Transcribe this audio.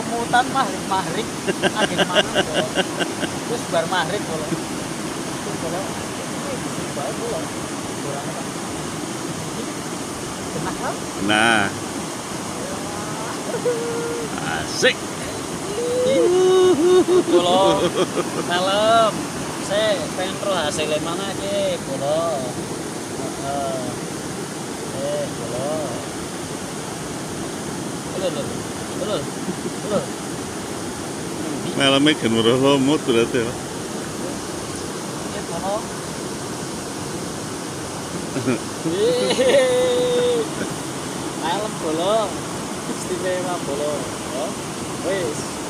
lumutan mahrik angin mangan kok. Terus bar mahrik kok. Terus kalau ini bae kok. Kurang apa? Kena kan? Nah, asik. Kulo malam saya pengen terus hasilnya mana ki kulo kulo terus Malamnya kan murah lomot berarti ya. ya kulo malam kulo istimewa kulo wes